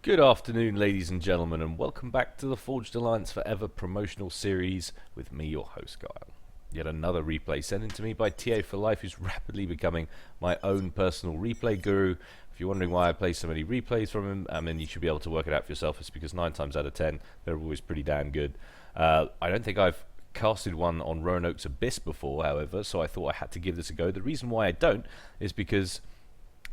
Good afternoon, ladies and gentlemen, and welcome back to the Forged Alliance Forever promotional series with me, your host, Guile. Yet another replay sent in to me by TA4Life, who's rapidly becoming my own personal replay guru. If you're wondering why I play so many replays from him, I mean, you should be able to work it out for yourself. It's because 9 times out of 10, they're always pretty damn good. I don't think I've casted one on Roanoke Abyss before, however, so I thought I had to give this a go. The reason why I don't is because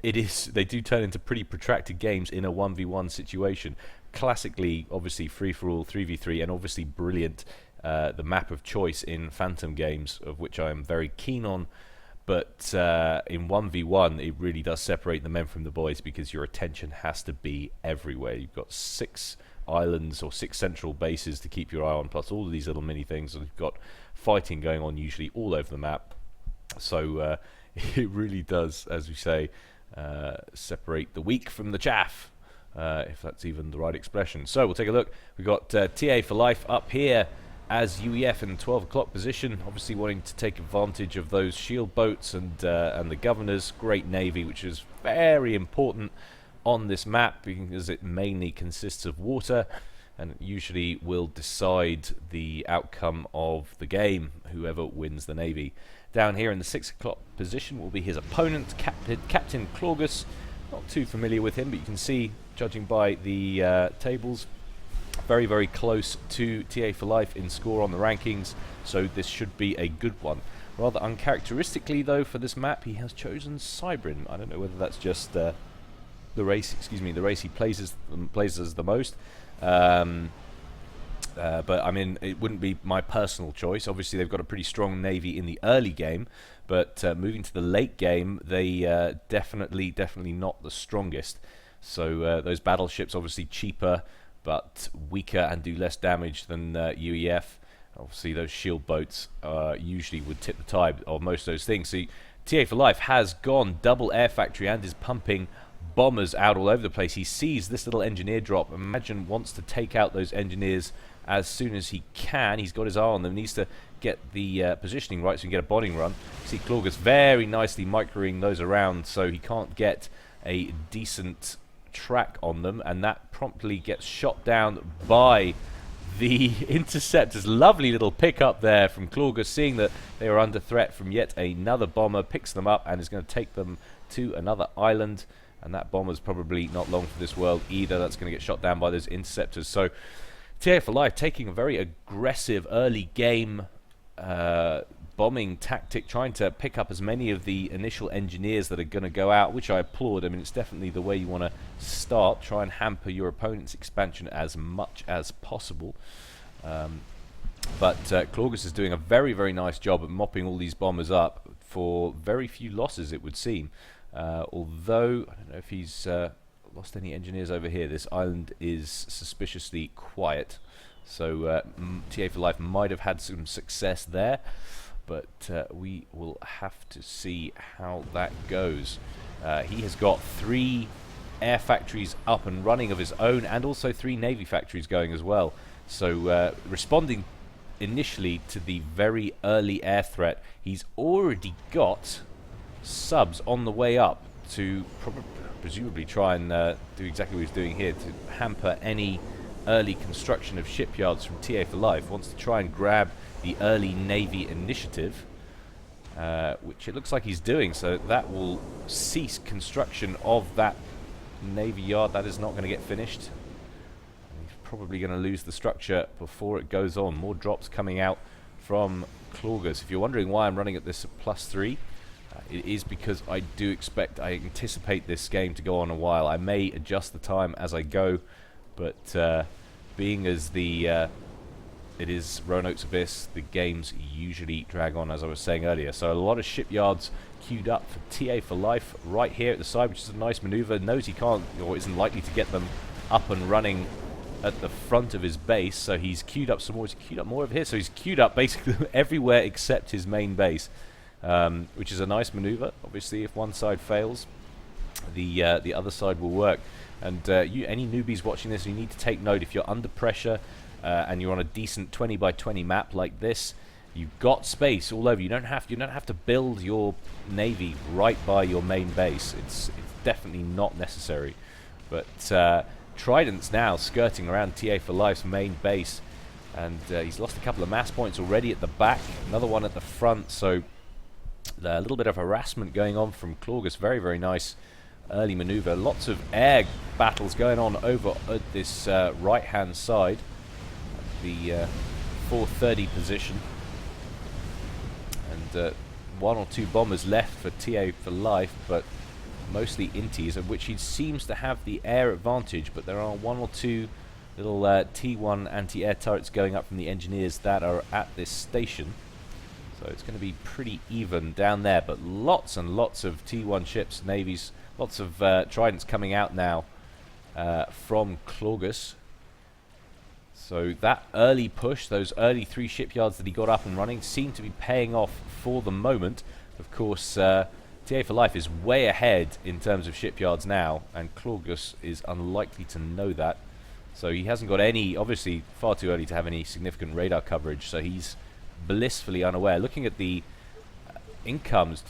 they do turn into pretty protracted games in a 1v1 situation. Classically, obviously, free-for-all, 3v3, and obviously brilliant, the map of choice in Phantom games, of which I am very keen on. But in 1v1, it really does separate the men from the boys because your attention has to be everywhere. You've got 6 islands or 6 central bases to keep your eye on, plus all of these little mini things, and you've got fighting going on usually all over the map. So it really does, as we say, separate the wheat from the chaff, if that's even the right expression. So we'll take a look. We've got TA4Life up here as UEF in 12 o'clock position, obviously wanting to take advantage of those shield boats and the governor's great navy, which is very important on this map because it mainly consists of water and usually will decide the outcome of the game, whoever wins the navy. Down here in the 6 o'clock position will be his opponent, CaptainChlorgas. Not too familiar with him, but you can see, judging by the tables, very, very close to TA4Life in score on the rankings, so this should be a good one. Rather uncharacteristically, though, for this map, he has chosen Cybrin. I don't know whether that's just the race he plays as the most. But I mean, it wouldn't be my personal choice. Obviously, they've got a pretty strong navy in the early game, but moving to the late game, they definitely not the strongest. So those battleships, obviously cheaper, but weaker and do less damage than UEF. Obviously, those shield boats usually would tip the tide of most of those things. So TA4Life has gone double air factory and is pumping bombers out all over the place. He sees this little engineer drop. Imagine wants to take out those engineers as soon as he can. He's got his eye on them, needs to get the positioning right so he can get a bombing run. See Chlorgas very nicely microing those around so he can't get a decent track on them, and that promptly gets shot down by the interceptors. Lovely little pickup there from Chlorgas, seeing that they are under threat from yet another bomber, picks them up and is going to take them to another island. And that bomber's probably not long for this world either. That's going to get shot down by those interceptors. So TA4Life taking a very aggressive early game bombing tactic, trying to pick up as many of the initial engineers that are going to go out, which I applaud. I mean, it's definitely the way you want to start. Try and hamper your opponent's expansion as much as possible. But Chlorgas is doing a very, very nice job at mopping all these bombers up for very few losses, it would seem. Although, I don't know if he's lost any engineers over here. This island is suspiciously quiet. So TA4Life might have had some success there. But we will have to see how that goes. He has got 3 air factories up and running of his own, and also 3 navy factories going as well. So responding initially to the very early air threat, he's already got subs on the way up to presumably try and do exactly what he's doing here, to hamper any early construction of shipyards from TA4Life. Wants to try and grab the early navy initiative, which it looks like he's doing, so that will cease construction of that navy yard. That is not going to get finished. He's probably going to lose the structure before it goes on. More drops coming out from Chlorgas. If you're wondering why I'm running at this +3, it is because I anticipate this game to go on a while. I may adjust the time as I go, but being as it is Roanoke Abyss, the games usually drag on, as I was saying earlier. So a lot of shipyards queued up for TA4Life right here at the side, which is a nice maneuver. Knows he can't or isn't likely to get them up and running at the front of his base, so he's queued up some more. He's queued up more over here, so he's queued up basically everywhere except his main base. Which is a nice maneuver. Obviously, if one side fails, the other side will work. And any newbies watching this, you need to take note. If you're under pressure and you're on a decent 20 by 20 map like this, you've got space all over. You don't have to build your navy right by your main base. It's definitely not necessary. But Trident's now skirting around TA4Life's main base, and he's lost a couple of mass points already at the back, another one at the front, so a little bit of harassment going on from Chlorgas. Very, very nice early maneuver. Lots of air battles going on over at this right-hand side, the 430 position, and one or two bombers left for TA4Life, but mostly inties, of which he seems to have the air advantage, but there are one or two little T1 anti-air turrets going up from the engineers that are at this station. So it's going to be pretty even down there, but lots and lots of T1 ships, navies, lots of Tridents coming out now from Chlorgas. So that early push, those early 3 shipyards that he got up and running, seem to be paying off for the moment. Of course, TA4Life is way ahead in terms of shipyards now, and Chlorgas is unlikely to know that. So he hasn't got any, obviously far too early to have any significant radar coverage, so he's blissfully unaware. Looking at the incomes,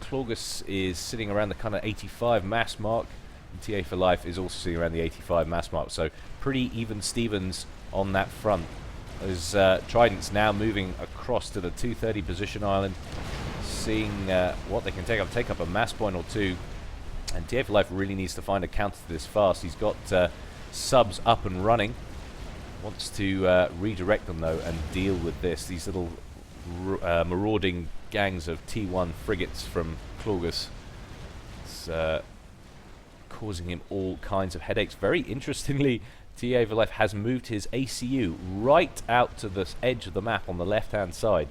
Chlorgas is sitting around the kind of 85 mass mark, and TA4Life is also sitting around the 85 mass mark, so pretty even Stevens on that front. Those Tridents now moving across to the 230 position island, seeing what they can take up a mass point or two, and TA4Life really needs to find a counter to this fast. He's got subs up and running, wants to redirect them though and deal with this. These little marauding gangs of T1 frigates from Chlorgas. It's causing him all kinds of headaches. Very interestingly, TA4Life has moved his ACU right out to the edge of the map on the left-hand side.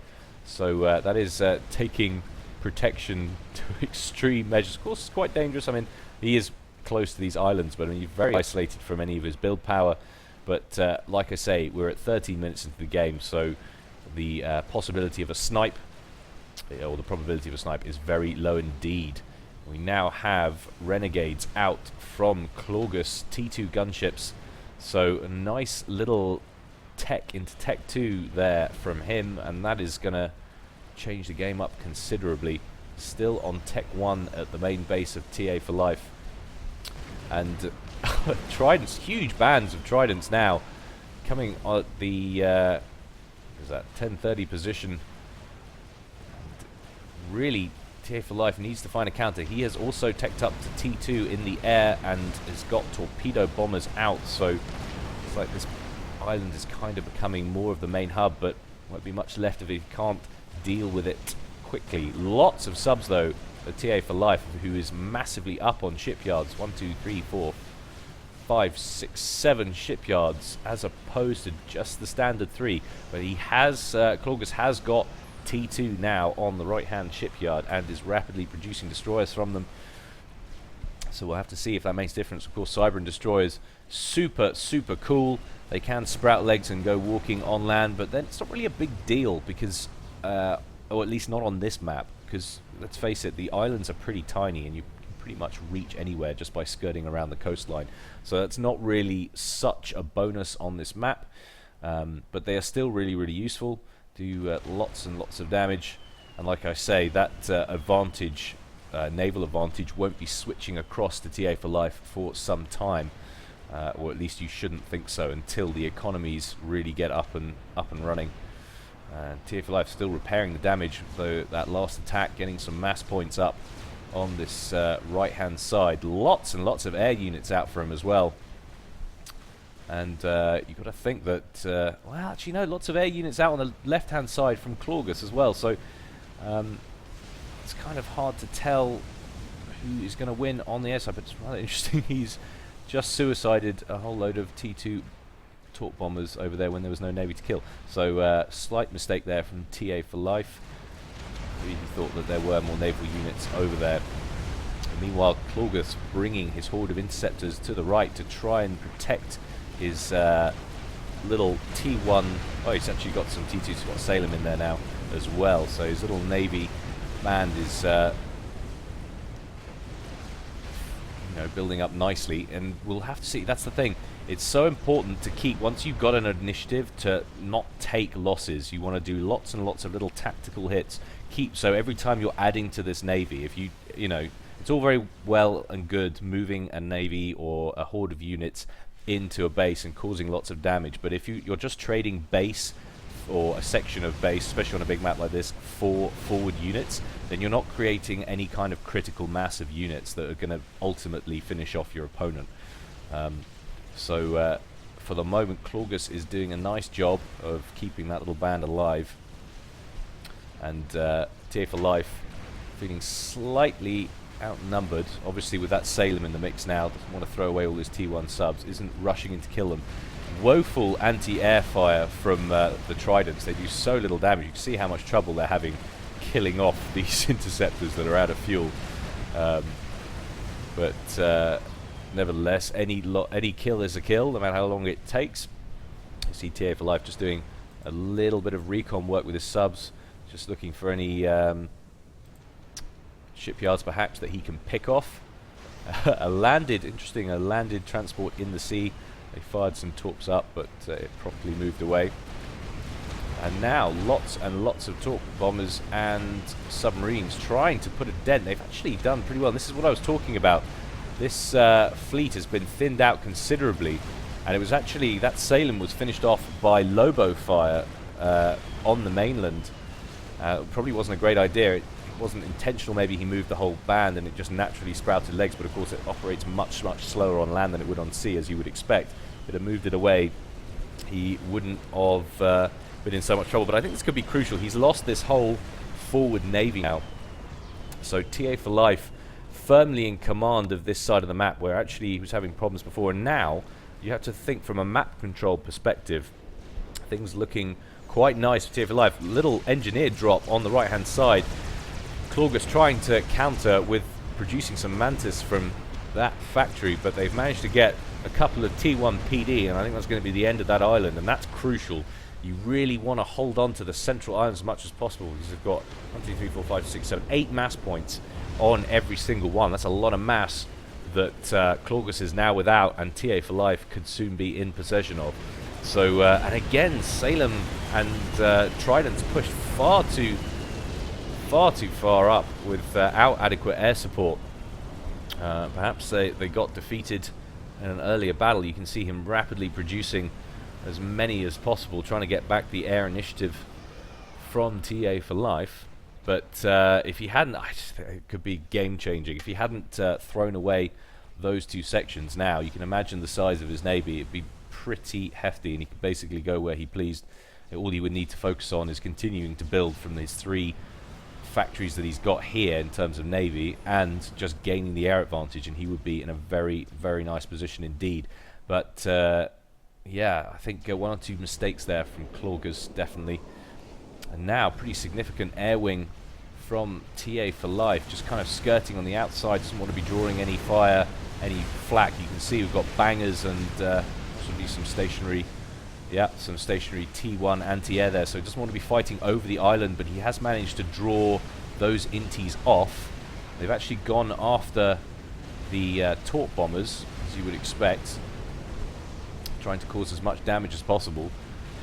So that is taking protection to extreme measures. Of course, it's quite dangerous. I mean, he is close to these islands, but I mean, he's very isolated from any of his build power. But like I say, we're at 13 minutes into the game, so the possibility of a snipe, or the probability of a snipe, is very low indeed. We now have renegades out from Chlorgas T2 gunships, so a nice little tech into tech 2 there from him, and that is going to change the game up considerably. Still on tech 1 at the main base of TA4Life, and Tridents, huge bands of Tridents now coming at the is that 1030 position. And really, TA4Life needs to find a counter. He has also teched up to T2 in the air and has got torpedo bombers out, so it's like this island is kind of becoming more of the main hub, but won't be much left of it if you can't deal with it quickly. Lots of subs though at TA4Life, who is massively up on shipyards. 1, 2, 3, 4, 5, 6, 7 shipyards, as opposed to just the standard 3. But he has, Chlorgas has got T2 now on the right-hand shipyard and is rapidly producing destroyers from them. So we'll have to see if that makes a difference. Of course, Cyber and destroyers, super, super cool. They can sprout legs and go walking on land, but then it's not really a big deal because, or at least not on this map, because let's face it, the islands are pretty tiny and you can pretty much reach anywhere just by skirting around the coastline. So that's not really such a bonus on this map, but they are still really, really useful. Do lots and lots of damage, and like I say, that advantage, naval advantage, won't be switching across to TA4Life for some time, or at least you shouldn't think so until the economies really get up and running. TA4Life still repairing the damage, though that last attack getting some mass points up on this right-hand side. Lots and lots of air units out for him as well. And you've got to think that, well, actually, no, lots of air units out on the left-hand side from Chlorgas as well. So it's kind of hard to tell who is going to win on the air side, but it's rather interesting. He's just suicided a whole load of T2 torp bombers over there when there was no navy to kill. So slight mistake there from TA4Life. He thought that there were more naval units over there. And meanwhile, Chlorgas bringing his horde of interceptors to the right to try and protect his little T1. Oh, he's actually got some T2s. He's got Salem in there now as well. So his little navy band is building up nicely, and we'll have to see. That's the thing. It's so important to keep, once you've got an initiative, to not take losses. You want to do lots and lots of little tactical hits. So every time you're adding to this navy, if you know, it's all very well and good moving a navy or a horde of units into a base and causing lots of damage. But if you're just trading base or a section of base, especially on a big map like this, for forward units, then you're not creating any kind of critical mass of units that are going to ultimately finish off your opponent. So for the moment, ChlorGas is doing a nice job of keeping that little band alive. And TA4Life feeling slightly outnumbered, obviously with that Salem in the mix now, doesn't want to throw away all his T1 subs, isn't rushing in to kill them. Woeful anti-air fire from the Tridents. They do so little damage. You can see how much trouble they're having killing off these interceptors that are out of fuel. But nevertheless, any kill is a kill, no matter how long it takes. You see TA4Life just doing a little bit of recon work with his subs, just looking for any shipyards perhaps that he can pick off. a landed transport in the sea. They fired some torps up, but it promptly moved away. And now lots and lots of torp bombers and submarines trying to put a dent. They've actually done pretty well. And this is what I was talking about. This fleet has been thinned out considerably, and it was actually, that Salem was finished off by Lobo fire on the mainland. Probably wasn't a great idea. It wasn't intentional. Maybe he moved the whole band and it just naturally sprouted legs, but of course it operates much slower on land than it would on sea, as you would expect. If it had moved it away, he wouldn't have been in so much trouble. But I think this could be crucial. He's lost this whole forward navy now, so TA4Life firmly in command of this side of the map, where actually he was having problems before, and now you have to think from a map control perspective. Things looking quite nice for TA4Life. Little engineer drop on the right hand side. ChlorGas trying to counter with producing some Mantis from that factory, but they've managed to get a couple of T1 PD, and I think that's going to be the end of that island, and that's crucial. You really want to hold on to the central island as much as possible, because they've got 1, 2, 3, 4, 5, 6, 7, 8 mass points on every single one. That's a lot of mass that ChlorGas is now without, and TA4Life could soon be in possession of. So, and again, Salem and Tridents pushed far too far up without adequate air support. Perhaps they got defeated in an earlier battle. You can see him rapidly producing as many as possible, trying to get back the air initiative from TA4Life. But if he hadn't, it could be game-changing. If he hadn't thrown away those two sections now, you can imagine the size of his navy. It'd be pretty hefty, and he could basically go where he pleased. All he would need to focus on is continuing to build from these 3 factories that he's got here in terms of navy, and just gaining the air advantage, and he would be in a very, very nice position indeed. But yeah, I think 1 or 2 mistakes there from ChlorGas, definitely. And now pretty significant air wing from TA4Life, just kind of skirting on the outside, doesn't want to be drawing any fire, any flak. You can see we've got bangers and should be some stationary, yeah, some stationary T1 anti-air there, so he doesn't want to be fighting over the island, but he has managed to draw those inties off. They've actually gone after the torp bombers, as you would expect, trying to cause as much damage as possible.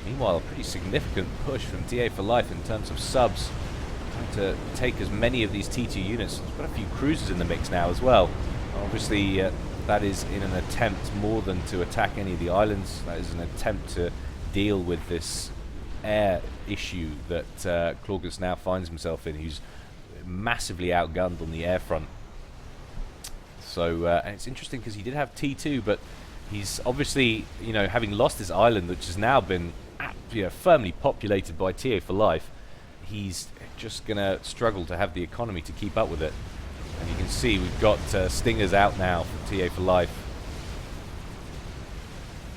Meanwhile, a pretty significant push from TA4Life in terms of subs, trying to take as many of these T2 units. There's got a few cruisers in the mix now as well. Obviously, that is in an attempt more than to attack any of the islands. That is an attempt to deal with this air issue that ChlorGas now finds himself in. He's massively outgunned on the air front. So, and it's interesting because he did have T2, but he's obviously, you know, having lost this island, which has now been firmly populated by TA4Life, he's just going to struggle to have the economy to keep up with it. And you can see we've got Stingers out now for TA4Life.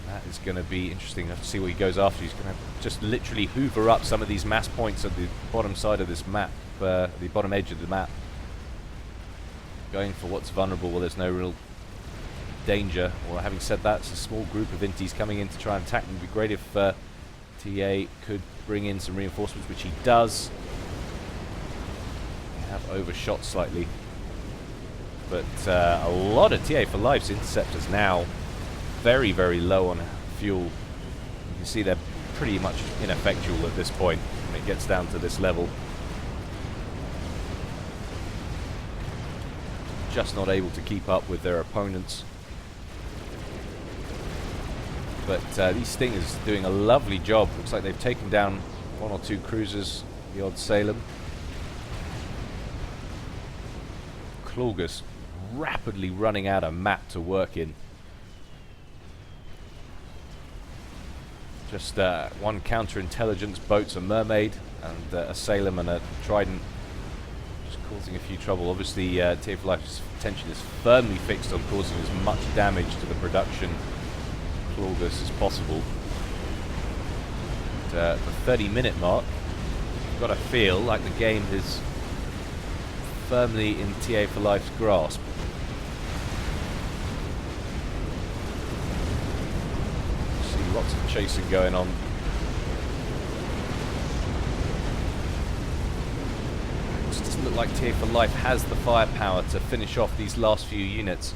That is going to be interesting. Have to see what he goes after. He's going to just literally hoover up some of these mass points at the bottom side of this map, the bottom edge of the map. Going for what's vulnerable. Well, there's no real danger. Well, having said that, it's a small group of inties coming in to try and attack. It would be great if TA could bring in some reinforcements, which he does. They have overshot slightly. But a lot of TA4Life's interceptors now very, very low on fuel. You can see they're pretty much ineffectual at this point when it gets down to this level. Just not able to keep up with their opponents. But these Stingers doing a lovely job. Looks like they've taken down 1 or 2 cruisers, the odd Salem. ChlorGas rapidly running out of map to work in. Just 1 counterintelligence boat's a Mermaid, and a Salem and a Trident, just causing a few trouble. Obviously, TA4Life's attention is firmly fixed on causing as much damage to the production ChlorGas as possible. At the 30-minute mark, you've got to feel like the game is firmly in TA4Life's grasp. See lots of chasing going on. It doesn't look like TA4Life has the firepower to finish off these last few units.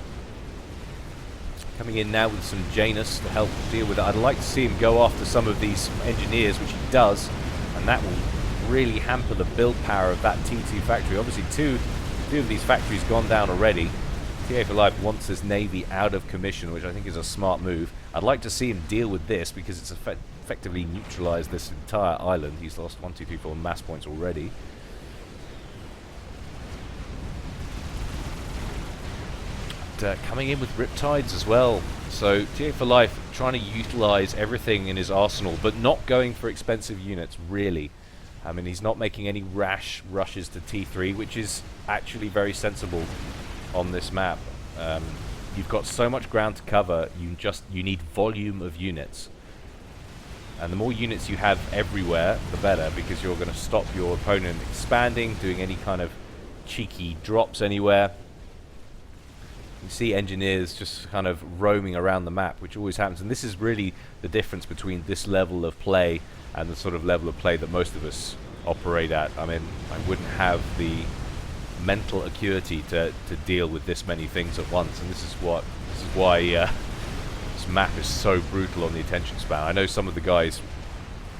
Coming in now with some Janus to help deal with it. I'd like to see him go after some of these engineers, which he does, and that will really hamper the build power of that T2 factory. Obviously, two of these factories gone down already. TA4Life wants this navy out of commission, which I think is a smart move. I'd like to see him deal with this because it's effectively neutralized this entire island. He's lost 1, 2, 3, 4 mass points already. Coming in with Riptides as well. So TA4Life trying to utilize everything in his arsenal, but not going for expensive units, really. I mean, he's not making any rash rushes to T3, which is actually very sensible on this map. You've got so much ground to cover, you need volume of units. And the more units you have everywhere, the better, because you're going to stop your opponent expanding, doing any kind of cheeky drops anywhere. You see engineers just kind of roaming around the map, which always happens, and this is really the difference between this level of play and the sort of level of play that most of us operate at. I mean, I wouldn't have the mental acuity to deal with this many things at once, and this is why this map is so brutal on the attention span. I know some of the guys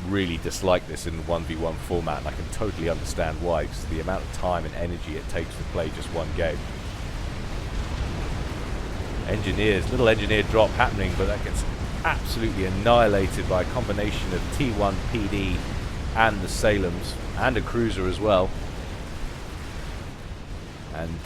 really dislike this in the 1v1 format, and I can totally understand why, because the amount of time and energy it takes to play just one game. Engineers, little engineer drop happening, but that gets absolutely annihilated by a combination of T1 PD and the Salems, and a cruiser as well. And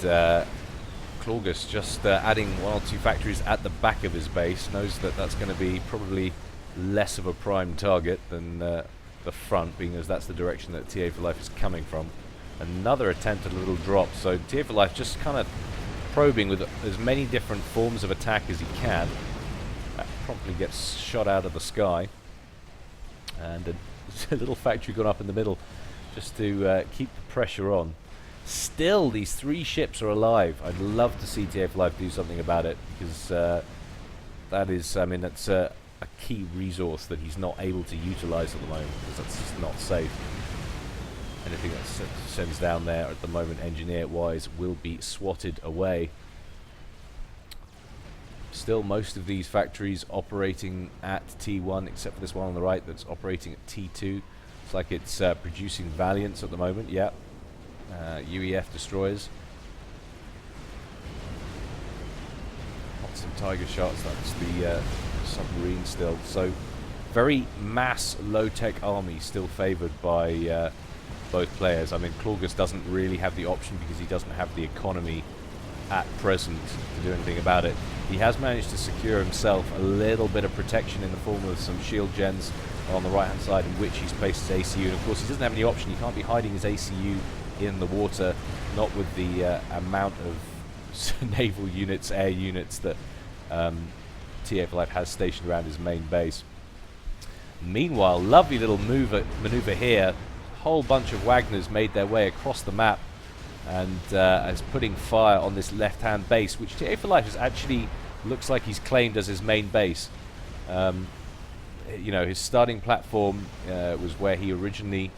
ChlorGas just adding 1 or 2 factories at the back of his base, knows that that's going to be probably less of a prime target than the front, being as that's the direction that TA4Life is coming from. Another attempt at a little drop, so TA4Life just kind of probing with as many different forms of attack as he can. That promptly gets shot out of the sky, and a little factory gone up in the middle just to keep the pressure on. Still, these 3 ships are alive. I'd love to see TA4Life do something about it, because that is, I mean, that's a key resource that he's not able to utilize at the moment, because that's just not safe. Anything that sends down there at the moment, engineer-wise, will be swatted away. Still, most of these factories operating at T1, except for this one on the right that's operating at T2. It's like it's producing Valiants at the moment, yeah. UEF destroyers. Lots of Tiger shots, that's the submarine still. So, very mass, low-tech army still favoured by both players. I mean, ChlorGas doesn't really have the option because he doesn't have the economy at present to do anything about it. He has managed to secure himself a little bit of protection in the form of some shield gens on the right hand side, in which he's placed his ACU, and of course he doesn't have any option. He can't be hiding his ACU in the water, not with the amount of naval units, air units that TA4Life has stationed around his main base. Meanwhile, lovely little maneuver here. Whole bunch of Wagners made their way across the map, and is putting fire on this left-hand base, which TA4Life is actually looks like he's claimed as his main base. You know, his starting platform was where he originally,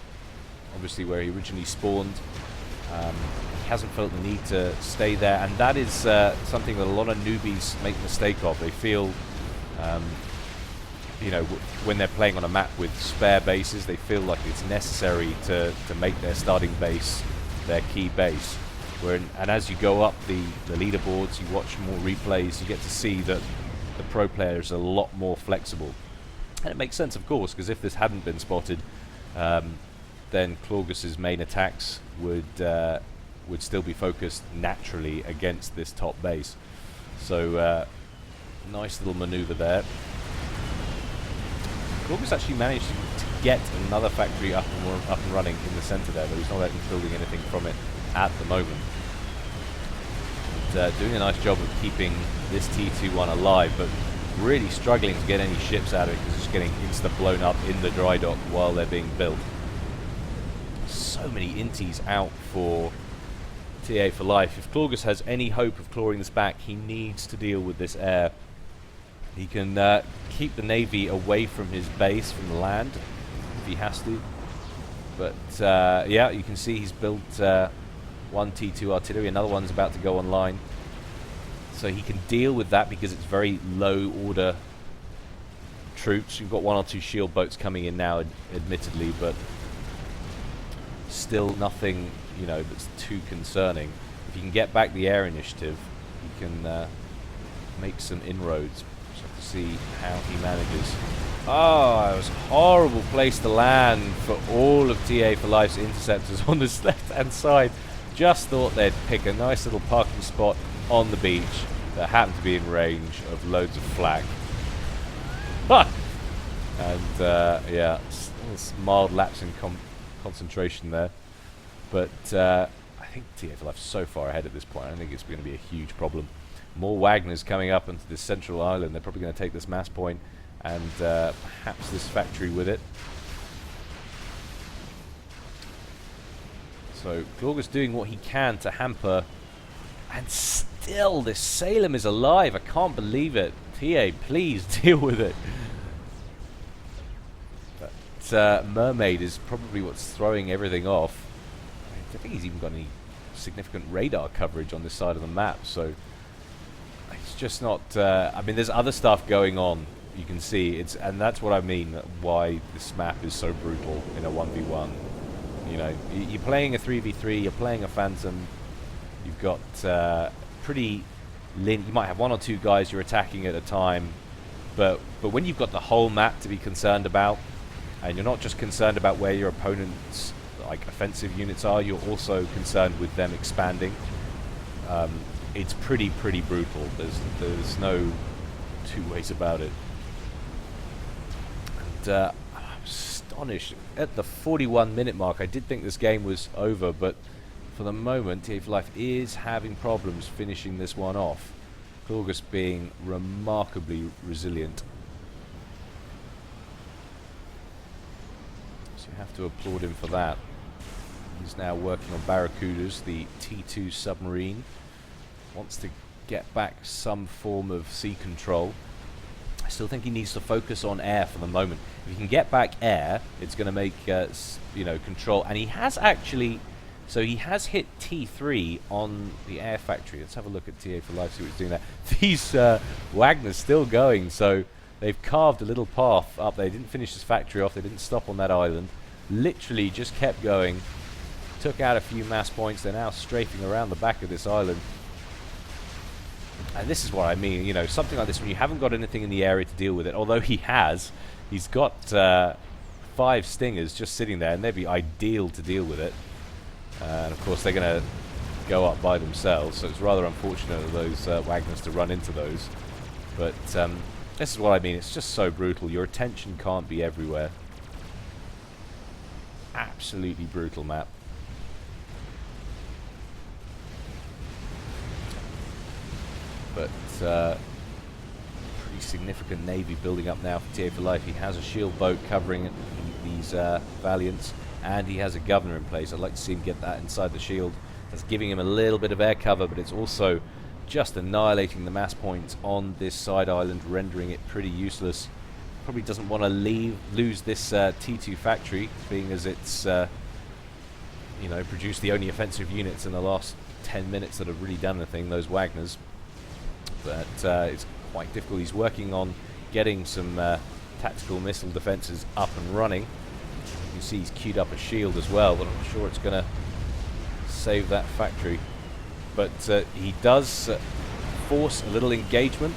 obviously where he originally spawned. He hasn't felt the need to stay there, and that is something that a lot of newbies make the mistake of. They feel you know, when they're playing on a map with spare bases, they feel like it's necessary to make their starting base their key base. And as you go up the leaderboards, you watch more replays, you get to see that the pro player is a lot more flexible. And it makes sense, of course, because if this hadn't been spotted, then Chlorgas's main attacks would still be focused naturally against this top base. So nice little maneuver there. Chlorgas actually managed to get another factory up and running in the center there, but he's not actually building anything from it at the moment. And, doing a nice job of keeping this T21 alive, but really struggling to get any ships out of it because it's getting insta-blown up in the dry dock while they're being built. So many inties out for TA4Life. If Chlorgas has any hope of clawing this back, he needs to deal with this air. He can keep the Navy away from his base, from the land, if he has to. But yeah, you can see he's built one T2 artillery, another one's about to go online. So he can deal with that because it's very low order troops. You've got one or two shield boats coming in now, admittedly, but still nothing, you know, that's too concerning. If you can get back the air initiative, you can make some inroads. Just have to see how he manages. Oh, it was a horrible place to land for all of TA4Life's interceptors on this left-hand side. Just thought they'd pick a nice little parking spot on the beach that happened to be in range of loads of flak. And yeah, a mild lapse in concentration there. But I think TA4Life's so far ahead at this point, I don't think it's going to be a huge problem. More Wagners coming up onto this central island. They're probably going to take this mass point and perhaps this factory with it. So Chlorgas doing what he can to hamper, and still this Salem is alive. I can't believe it. TA, please deal with it. But Mermaid is probably what's throwing everything off. I don't think he's even got any significant radar coverage on this side of the map, so it's just not. I mean, there's other stuff going on. You can see it's, and that's what I mean. Why this map is so brutal in a 1v1. You know, you're playing a 3v3, you're playing a Phantom, you've got pretty you might have one or two guys you're attacking at a time, but when you've got the whole map to be concerned about, and you're not just concerned about where your opponent's like offensive units are, you're also concerned with them expanding. It's pretty brutal. There's no two ways about it. And astonished at the 41-minute mark. I did think this game was over, but for the moment TA4Life is having problems finishing this one off. Chlorgas being remarkably resilient, so you have to applaud him for that. He's now working on Barracudas, the T2 submarine. Wants to get back some form of sea control. I still think he needs to focus on air for the moment. If he can get back air, it's going to make you know, control. And he has actually, so he has hit T3 on the air factory. Let's have a look at TA4Life, see what he's doing there. These Wagners still going, so they've carved a little path up. They didn't finish this factory off. They didn't stop on that island. Literally just kept going. Took out a few mass points. They're now strafing around the back of this island. And this is what I mean, you know, something like this when you haven't got anything in the area to deal with it. Although he's got 5 Stingers just sitting there, and they'd be ideal to deal with it. And of course they're going to go up by themselves, so it's rather unfortunate of those Wagners to run into those. But this is what I mean, it's just so brutal. Your attention can't be everywhere. Absolutely brutal map. But pretty significant navy building up now for TA4Life. He has a shield boat covering these Valiants, and he has a governor in place. I'd like to see him get that inside the shield. That's giving him a little bit of air cover, but it's also just annihilating the mass points on this side island, rendering it pretty useless. Probably doesn't want to lose this T2 factory, being as it's you know, produced the only offensive units in the last 10 minutes that have really done anything, those Wagners. But it's quite difficult. He's working on getting some tactical missile defenses up and running. You can see he's queued up a shield as well, but I'm not sure it's going to save that factory. But he does force a little engagement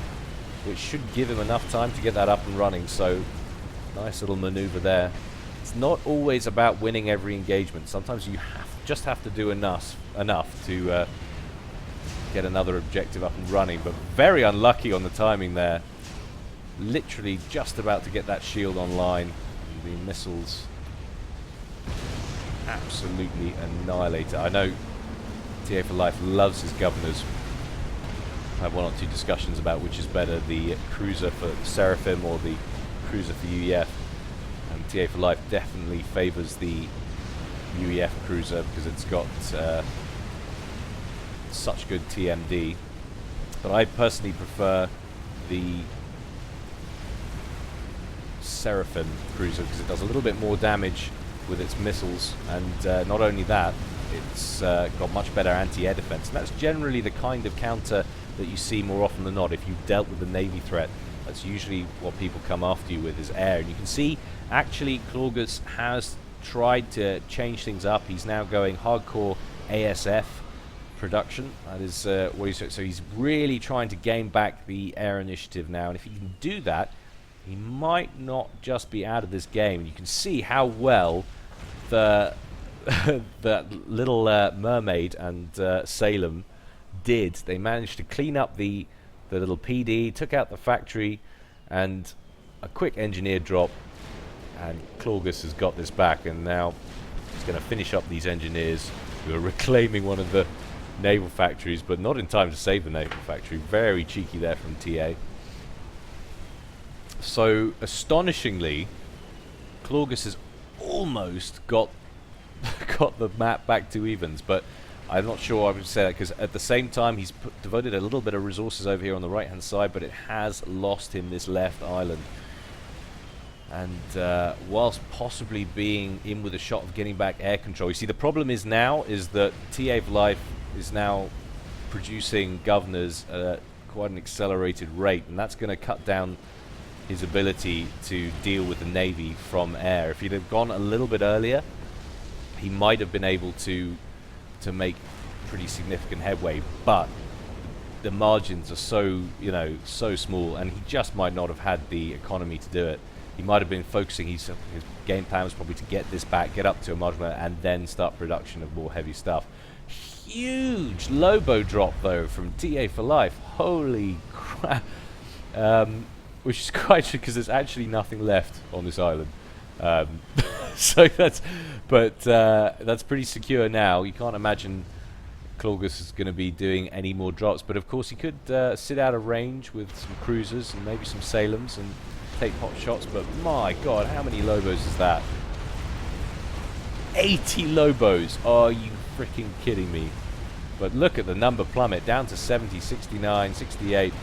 which should give him enough time to get that up and running. So nice little maneuver there. It's not always about winning every engagement. Sometimes you just have to do enough to get another objective up and running, but very unlucky on the timing there. Literally just about to get that shield online. The missiles absolutely annihilate it. I know TA4Life loves his governors. I have one or two discussions about which is better, the cruiser for Seraphim or the cruiser for UEF. And TA4Life definitely favours the UEF cruiser because it's got such good TMD. But I personally prefer the Seraphim cruiser because it does a little bit more damage with its missiles, and not only that, it's got much better anti-air defense, and that's generally the kind of counter that you see more often than not. If you've dealt with the Navy threat, that's usually what people come after you with, is air. And you can see actually ChlorGas has tried to change things up. He's now going hardcore ASF production. That is what he's, so he's really trying to gain back the air initiative now, and if he can do that, he might not just be out of this game. And you can see how well the little mermaid and Salem did. They managed to clean up the little PD, took out the factory, and a quick engineer drop, and ChlorGas has got this back, and now he's going to finish up these engineers who are reclaiming one of the naval factories, but not in time to save the naval factory. Very cheeky there from TA. So, astonishingly, ChlorGas has almost got the map back to evens, but I'm not sure I would say that, because at the same time he's devoted a little bit of resources over here on the right hand side, but it has lost him this left island. And whilst possibly being in with a shot of getting back air control, you see the problem is now is that TA4Life is now producing governors at quite an accelerated rate, and that's going to cut down his ability to deal with the Navy from air. If he'd have gone a little bit earlier, he might have been able to make pretty significant headway, but the margins are so, you know, so small, and he just might not have had the economy to do it. He might have been focusing, his game plan was probably to get this back, get up to a modular, and then start production of more heavy stuff. Huge Lobo drop though from TA4Life. Holy crap. Which is quite true because there's actually nothing left on this island. So that's pretty secure now. You can't imagine ChlorGas is going to be doing any more drops, but of course he could sit out of range with some cruisers and maybe some Salems and take hot shots, but my god, how many Lobos is that? 80 Lobos! Are you freaking kidding me? But look at the number plummet down to 70, 69, 68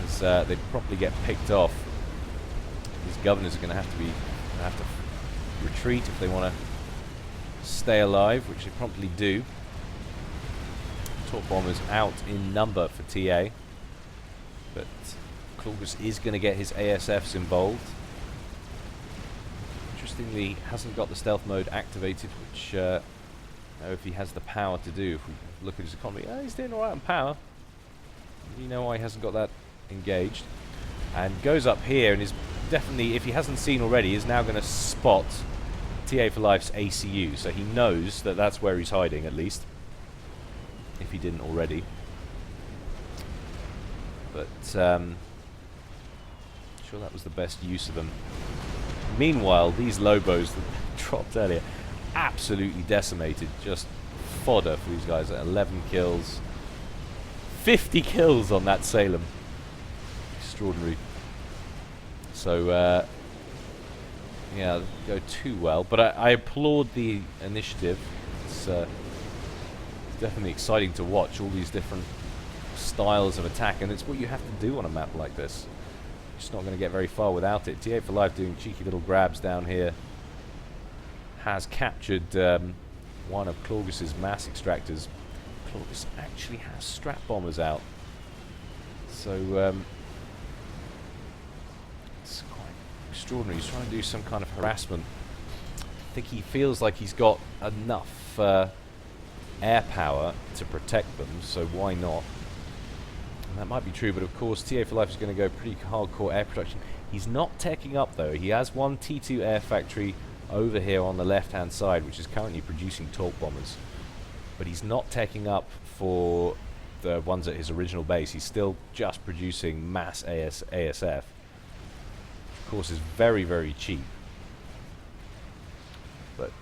as they probably get picked off. These governors are going to have to retreat if they want to stay alive, which they promptly do. Torp bombers out in number for TA, but ChlorGas is going to get his ASFs involved. Interestingly, hasn't got the stealth mode activated, which I don't know if he has the power to do. If we look at his economy, he's doing alright on power. You know why he hasn't got that engaged. And goes up here and is definitely, if he hasn't seen already, is now going to spot TA4Life's ACU. So he knows that that's where he's hiding, at least, if he didn't already. But sure that was the best use of them. Meanwhile, these Lobos that dropped earlier, absolutely decimated. Just fodder for these guys. 11 kills. 50 kills on that Salem. Extraordinary. So, yeah, go too well. But I applaud the initiative. It's definitely exciting to watch all these different styles of attack, and it's what you have to do on a map like this. You're just not going to get very far without it. TA4Life doing cheeky little grabs down here. Has captured one of ChlorGas' mass extractors. ChlorGas actually has strap bombers out. So, it's quite extraordinary. He's trying to do some kind of harassment. I think he feels like he's got enough air power to protect them, so why not? And that might be true, but of course TA4Life is going to go pretty hardcore air production. He's not teching up though. He has one T2 air factory over here on the left-hand side, which is currently producing torque bombers. But he's not teching up for the ones at his original base. He's still just producing mass ASF. Of course, is very, very cheap, but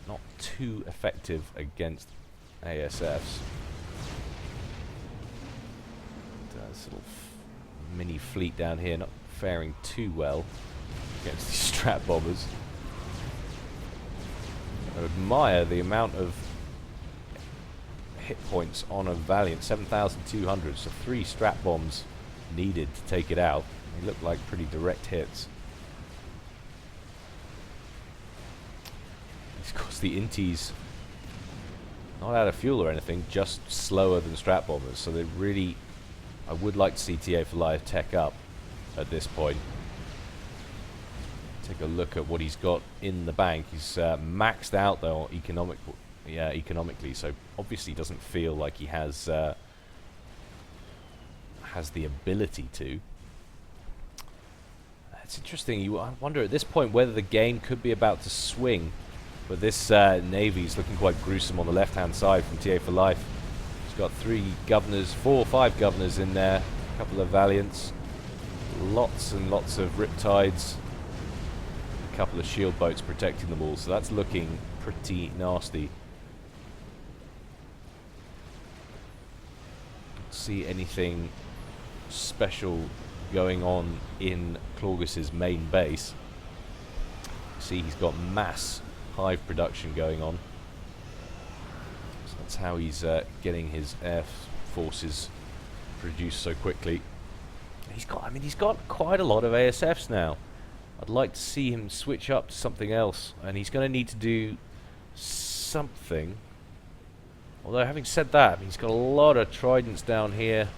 not too effective against ASFs. This little mini fleet down here not faring too well against these strat bombers. I admire the amount of hit points on a Valiant, 7,200, so 3 strat bombs needed to take it out. They look like pretty direct hits. Of course the Inties not out of fuel or anything, just slower than strat bombers, so they really, I would like to see TA4Life tech up at this point. Take a look at what he's got in the bank. He's maxed out though economically, so obviously doesn't feel like he has the ability to. It's interesting. I wonder at this point whether the game could be about to swing, but this Navy's looking quite gruesome on the left-hand side from TA4Life. He's got 3 governors, 4 or 5 governors in there, a couple of Valiants, lots and lots of Riptides, a couple of shield boats protecting them all, so that's looking pretty nasty. Don't see anything special going on in Chlorgas's main base. See, he's got mass hive production going on. So that's how he's getting his air forces produced so quickly. He's got quite a lot of ASFs now. I'd like to see him switch up to something else, and he's going to need to do something. Although having said that, he's got a lot of Tridents down here,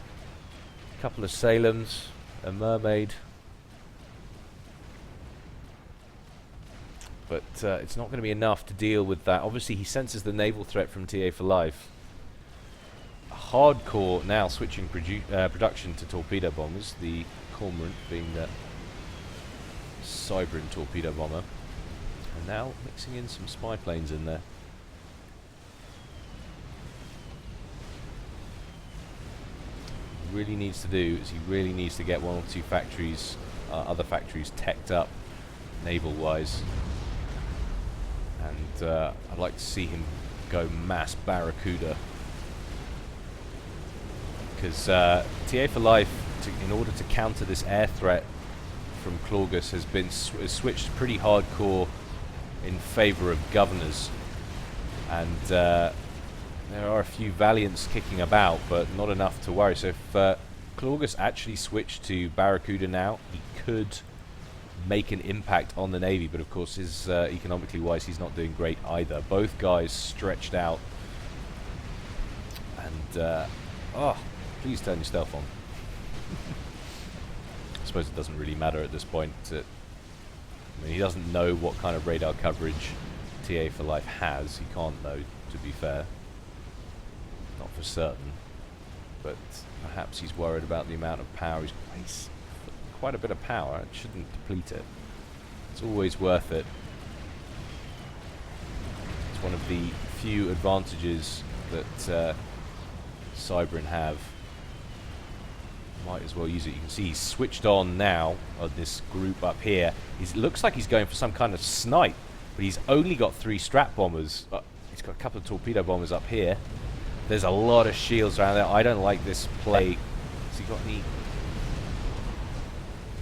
a couple of Salems, a Mermaid. But it's not going to be enough to deal with that. Obviously he senses the naval threat from TA4Life. Hardcore now switching production to torpedo bombers, the Cormorant being the Cybran torpedo bomber, and now mixing in some spy planes in there. What he really needs to do is he really needs to get 1 or 2 factories, other factories teched up naval wise, and I'd like to see him go mass Barracuda, because TA4Life, in order to counter this air threat from Chlorgas, has been switched pretty hardcore in favour of governors, and there are a few Valiants kicking about, but not enough to worry. So if Chlorgas actually switched to Barracuda now, he could make an impact on the Navy, but of course his economically wise he's not doing great either. Both guys stretched out, and oh, please turn your stealth on. I suppose it doesn't really matter at this point. I mean, he doesn't know what kind of radar coverage TA4Life has. He can't know, to be fair. Not for certain. But perhaps he's worried about the amount of power. He's quite a bit of power. It shouldn't deplete it. It's always worth it. It's one of the few advantages that Cybran have. Might as well use it. You can see he's switched on now on this group up here. It looks like he's going for some kind of snipe, but he's only got 3 strat bombers. He's got a couple of torpedo bombers up here. There's a lot of shields around there. I don't like this play. Has he got any?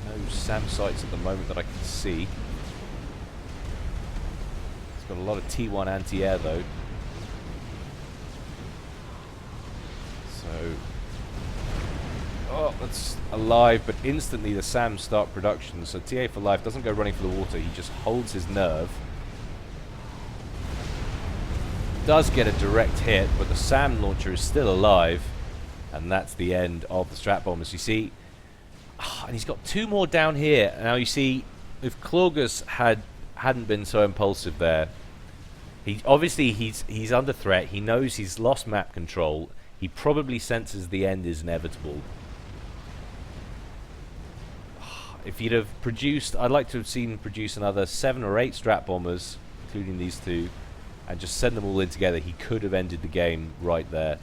No SAM sites at the moment that I can see. He's got a lot of T1 anti-air though. So, oh, that's alive, but instantly the SAMs start production. So TA4Life doesn't go running for the water. He just holds his nerve. Does get a direct hit, but the SAM launcher is still alive, and that's the end of the strat bombers. You see, and he's got 2 more down here. Now you see, if Chlorgas hadn't been so impulsive there, obviously he's under threat. He knows he's lost map control. He probably senses the end is inevitable. If he'd have produced, I'd like to have seen him produce another 7 or 8 strat bombers, including these 2, and just send them all in together. He could have ended the game right there.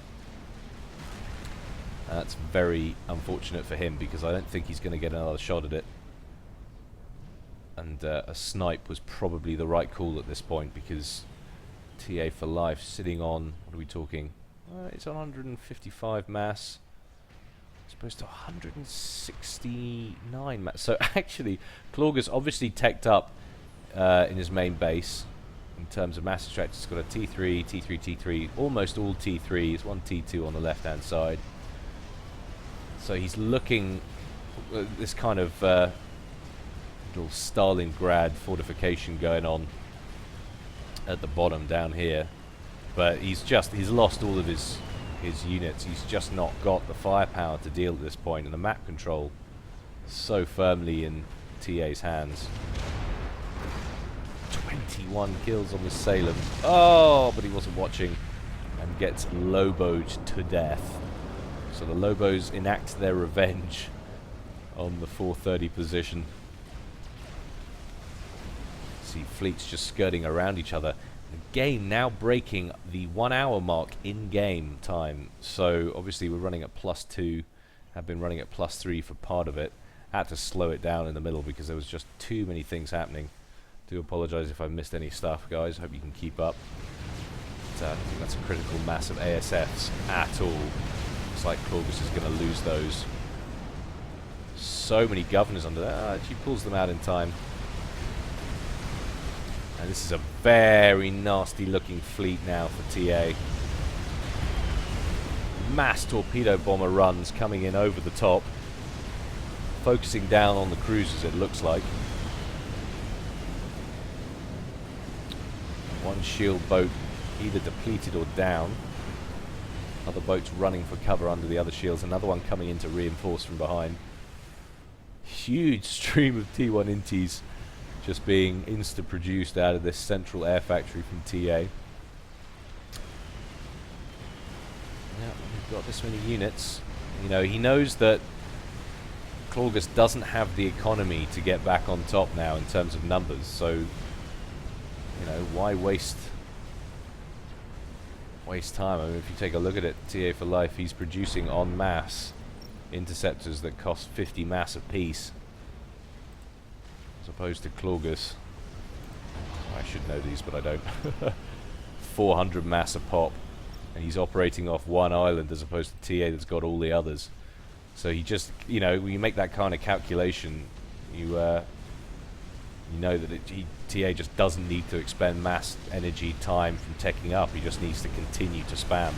That's very unfortunate for him, because I don't think he's going to get another shot at it. And a snipe was probably the right call at this point, because TA4Life sitting on, what are we talking? It's on 155 mass. Supposed to 169 mass. So actually, Chlorgas obviously teched up in his main base in terms of mass extract. It's got a T3, T3, T3, almost all T3s, one T2 on the left-hand side. So he's looking this kind of little Stalingrad fortification going on at the bottom down here, but he's lost all of his units. He's just not got the firepower to deal at this point, and the map control is so firmly in TA's hands. 21 kills on the Salem. Oh, but he wasn't watching, and gets Loboed to death. So the Lobos enact their revenge on the 430 position. See fleets just skirting around each other. The game now breaking the 1 hour mark in game time. So obviously we're running at +2, have been running at +3 for part of it. Had to slow it down in the middle because there was just too many things happening. Do apologise if I missed any stuff, guys. Hope you can keep up. But, I don't think that's a critical mass of ASFs at all. Looks like Chlorgas is going to lose those. So many governors under there. She pulls them out in time. And this is a very nasty looking fleet now for TA. Mass torpedo bomber runs coming in over the top. Focusing down on the cruisers, it looks like. One shield boat either depleted or down. Other boats running for cover under the other shields. Another one coming in to reinforce from behind. Huge stream of T1 inties just being insta-produced out of this central air factory from TA. Yeah, we've got this many units. You know, he knows that Chlorgas doesn't have the economy to get back on top now in terms of numbers, so, you know, why waste time? I mean, if you take a look at it, TA4Life, he's producing en masse interceptors that cost 50 mass apiece, as opposed to Chlorgas. I should know these, but I don't. 400 mass a pop, and he's operating off one island as opposed to TA that's got all the others. So he just, you know, when you make that kind of calculation, you know that TA just doesn't need to expend mass energy time from teching up. He just needs to continue to spam.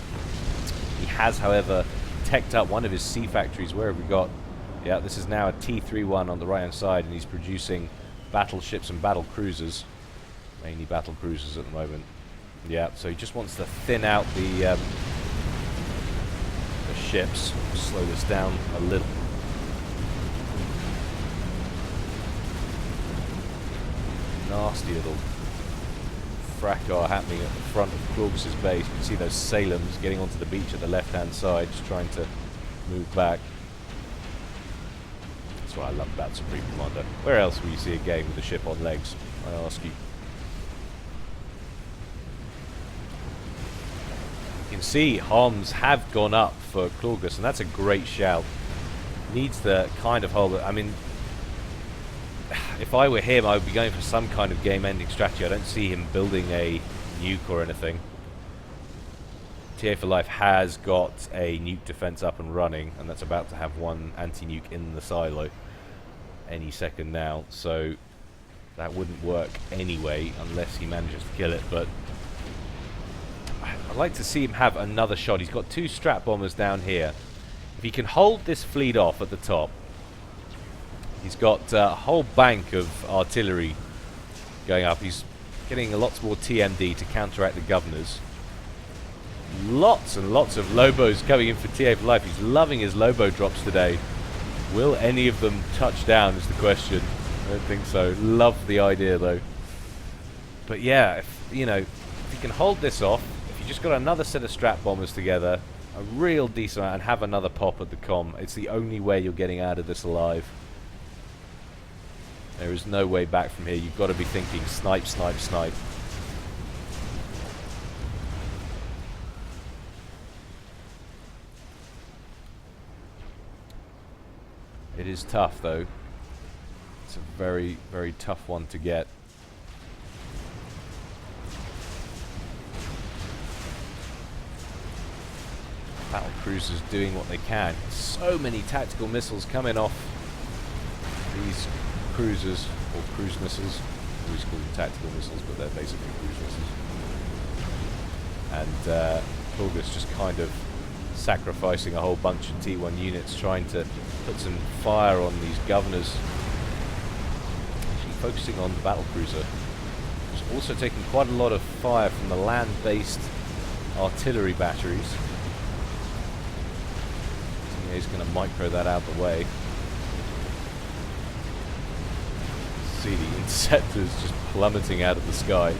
He has, however, teched up one of his sea factories. Where have we got? Yeah, this is now a T31 on the right hand side, and he's producing battleships and battle cruisers. Mainly battle cruisers at the moment. Yeah, so he just wants to thin out the ships. Slow this down a little. Nasty little fracas happening at the front of Chlorgas' base. You can see those Salems getting onto the beach at the left hand side, just trying to move back. That's what I love about Supreme Commander. Where else will you see a game with a ship on legs, I ask you? You can see harms have gone up for Chlorgas, and that's a great shout. Needs the kind of hold. I mean, if I were him, I would be going for some kind of game-ending strategy. I don't see him building a nuke or anything. TA4Life has got a nuke defense up and running, and that's about to have one anti-nuke in the silo any second now. So that wouldn't work anyway unless he manages to kill it. But I'd like to see him have another shot. He's got 2 strat bombers down here. If he can hold this fleet off at the top, he's got a whole bank of artillery going up. He's getting lots more TMD to counteract the governors. Lots and lots of Lobos coming in for TA4Life. He's loving his Lobo drops today. Will any of them touch down is the question. I don't think so. Love the idea though. But yeah, if you can hold this off, if you just got another set of strat bombers together, a real decent amount and have another pop at the comm. It's the only way you're getting out of this alive. There is no way back from here. You've got to be thinking snipe, snipe, snipe. It is tough, though. It's a very, very tough one to get. Battle cruisers doing what they can. So many tactical missiles coming off these cruisers, or cruise missiles. We always call them tactical missiles, but they're basically cruise missiles. And ChlorGas just kind of sacrificing a whole bunch of T1 units, trying to put some fire on these governors. Actually focusing on the battle cruiser. It's also taking quite a lot of fire from the land-based artillery batteries. He's going to micro that out of the way. See the interceptors just plummeting out of the sky.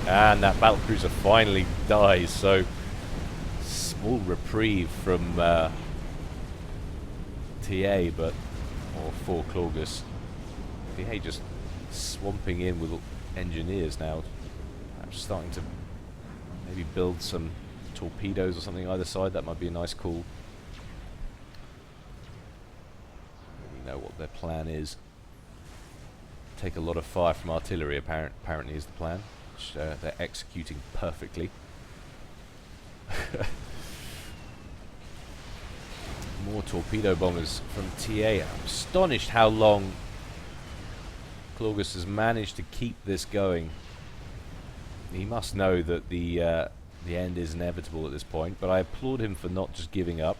And that battlecruiser finally dies, so small reprieve from TA, but or for ChlorGas. TA just swamping in with engineers now. I'm starting to maybe build some torpedoes or something either side. That might be a nice call. You know what their plan is. Take a lot of fire from artillery, apparently is the plan. Which they're executing perfectly. More torpedo bombers from TA. I'm astonished how long ChlorGas has managed to keep this going. He must know that the end is inevitable at this point, but I applaud him for not just giving up.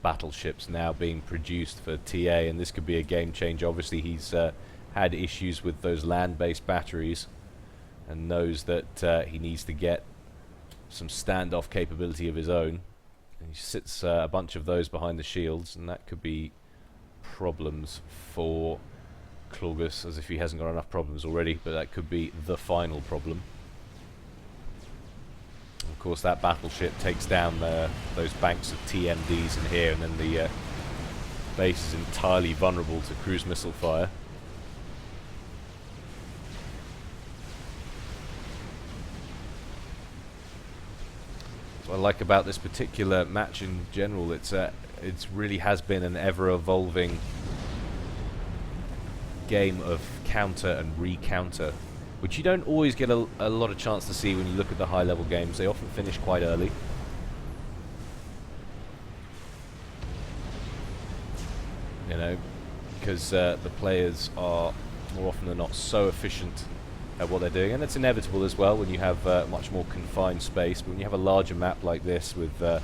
Battleships now being produced for TA, and this could be a game change. Obviously he's had issues with those land-based batteries and knows that he needs to get some standoff capability of his own. And he sits a bunch of those behind the shields, and that could be problems for ChlorGas, as if he hasn't got enough problems already, but that could be the final problem. Of course, that battleship takes down those banks of TMDs in here, and then the base is entirely vulnerable to cruise missile fire. What I like about this particular match in general, it's really has been an ever-evolving game of counter and re-counter, which you don't always get a lot of chance to see when you look at the high-level games. They often finish quite early. You know, because the players are more often than not so efficient at what they're doing, and it's inevitable as well when you have much more confined space. But when you have a larger map like this with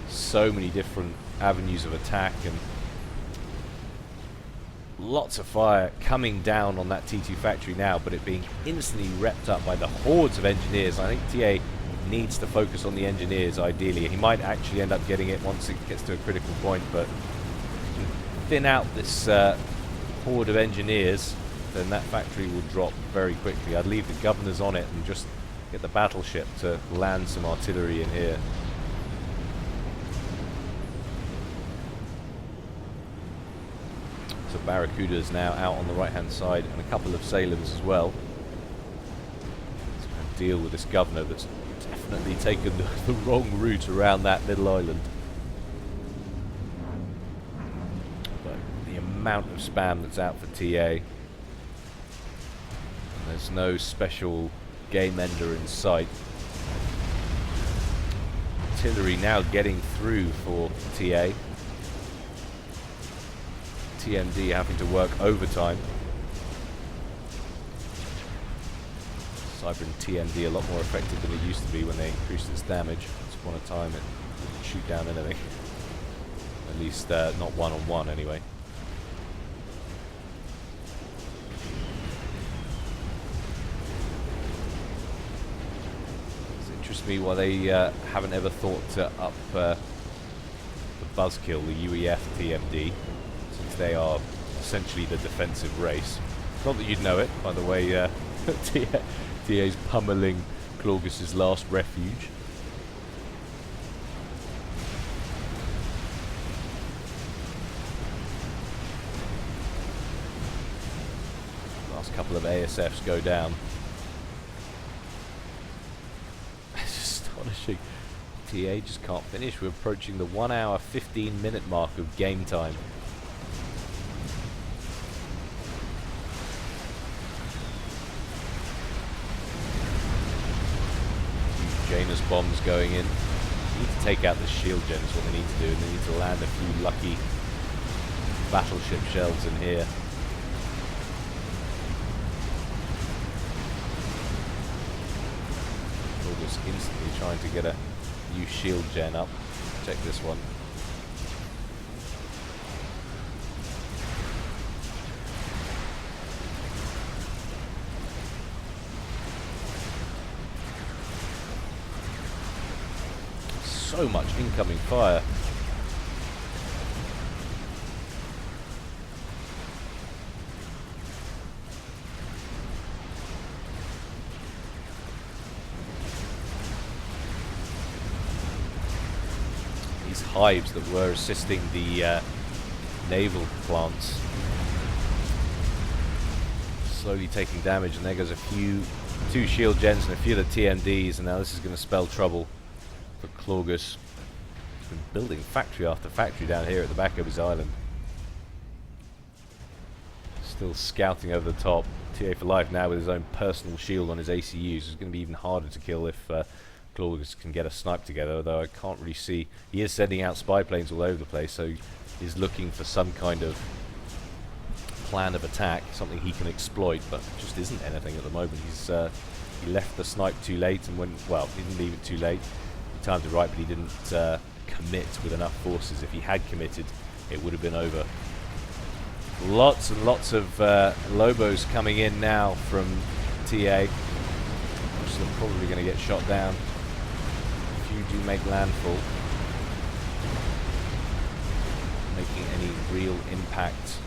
so many different avenues of attack and lots of fire coming down on that T2 factory now, but it being instantly repped up by the hordes of engineers, I think TA needs to focus on the engineers ideally. He might actually end up getting it once it gets to a critical point, but thin out this horde of engineers, then that factory will drop very quickly. I'd leave the governors on it and just get the battleship to land some artillery in here. So Barracuda's now out on the right hand side, and a couple of Salems as well. Let's go and deal with this governor that's definitely taken the wrong route around that little island. But the amount of spam that's out for TA. There's no special game ender in sight. Artillery now getting through for TA. TMD having to work overtime. Cyber and TMD a lot more effective than it used to be when they increased its damage. Once upon a time it didn't shoot down anything. At least not one-on-one anyway. me why they haven't ever thought to up the Buzzkill, the UEF TMD, since they are essentially the defensive race. Not that you'd know it, by the way. TA's pummeling Chlorgas' last refuge. Last couple of ASFs go down. It's astonishing. TA just can't finish. We're approaching the 1 hour 15-minute mark of game time. Janus bombs going in. They need to take out the shield gen is what they need to do, and they need to land a few lucky battleship shells in here. We're just instantly trying to get a new shield gen up. Check this one. So much incoming fire. These hives that were assisting the naval plants slowly taking damage, and there goes two shield gens and a few of the TMDs, and now this is going to spell trouble for Chlorgas. He's been building factory after factory down here at the back of his island. Still scouting over the top. TA4Life now with his own personal shield on his ACUs. It's going to be even harder to kill if Chlorgas can get a snipe together, although I can't really see. He is sending out spy planes all over the place, so he's looking for some kind of plan of attack, something he can exploit, but just isn't anything at the moment. He left the snipe too late, and well, he didn't leave it too late. Timed it right, but he didn't commit with enough forces. If he had committed, it would have been over. Lots and lots of Lobos coming in now from TA, which are probably going to get shot down. A few do make landfall, making any real impact.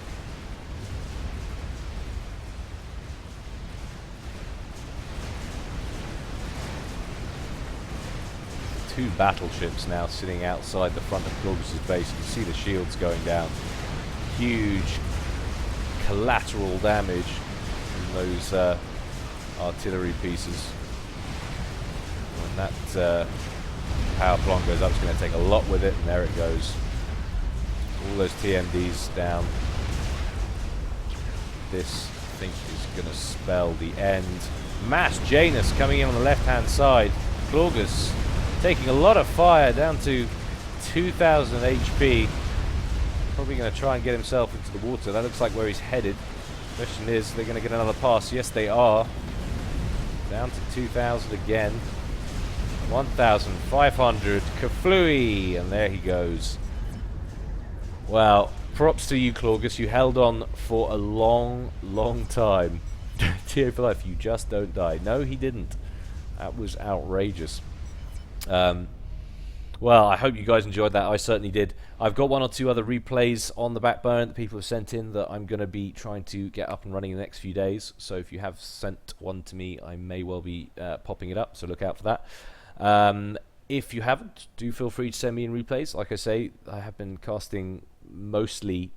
Two battleships now sitting outside the front of Chlorgas' base. You can see the shields going down. Huge collateral damage from those artillery pieces. When that power plant goes up, it's going to take a lot with it, and there it goes. All those TMDs down. This, I think, is going to spell the end. Mass Janus coming in on the left-hand side. Chlorgas taking a lot of fire, down to 2,000 HP. Probably going to try and get himself into the water. That looks like where he's headed. Question is, they're going to get another pass. Yes, they are. Down to 2,000 again. 1,500. Kaflooey! And there he goes. Well, props to you, Chlorgas. You held on for a long, long time. TA4Life, you just don't die. No, he didn't. That was outrageous. Well, I hope you guys enjoyed that. I certainly did. I've got one or two other replays on the back burner that people have sent in that I'm going to be trying to get up and running in the next few days. So if you have sent one to me, I may well be popping it up, so look out for that. If you haven't, do feel free to send me in replays. Like I say, I have been casting mostly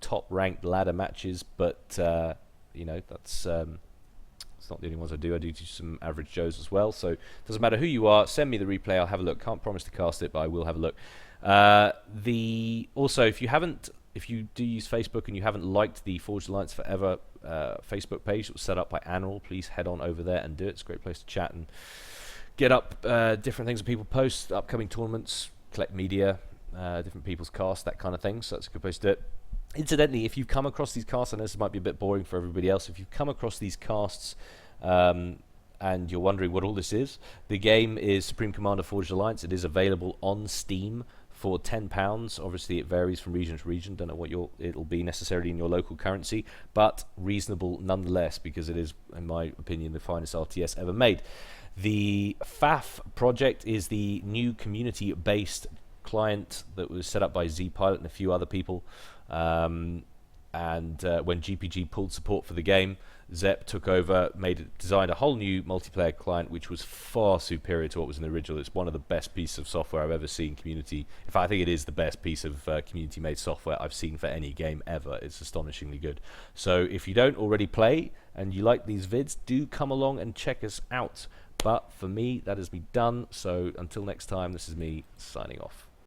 top-ranked ladder matches, but you know, that's it's not the only ones I do. I do some average Joes as well, so it doesn't matter who you are. Send me the replay. I'll have a look. Can't promise to cast it, but I will have a look. Also, if you do use Facebook and you haven't liked the Forged Alliance Forever Facebook page that was set up by Annual, please head on over there and do it. It's a great place to chat and get up different things that people post, upcoming tournaments, collect media, different people's casts, that kind of thing. So that's a good place to do it. Incidentally, if you've come across these casts, I know this might be a bit boring for everybody else, if you've come across these casts and you're wondering what all this is, the game is Supreme Commander Forged Alliance. It is available on Steam for £10. Obviously, it varies from region to region. Don't know what it'll be necessarily in your local currency, but reasonable nonetheless, because it is, in my opinion, the finest RTS ever made. The FAF project is the new community-based client that was set up by ZPilot and a few other people. And when GPG pulled support for the game, Zep took over, designed a whole new multiplayer client, which was far superior to what was in the original. It's one of the best pieces of software I've ever seen. Community, in fact, I think it is the best piece of community-made software I've seen for any game ever. It's astonishingly good. So if you don't already play and you like these vids, do come along and check us out. But for me, that is me done. So until next time, this is me signing off.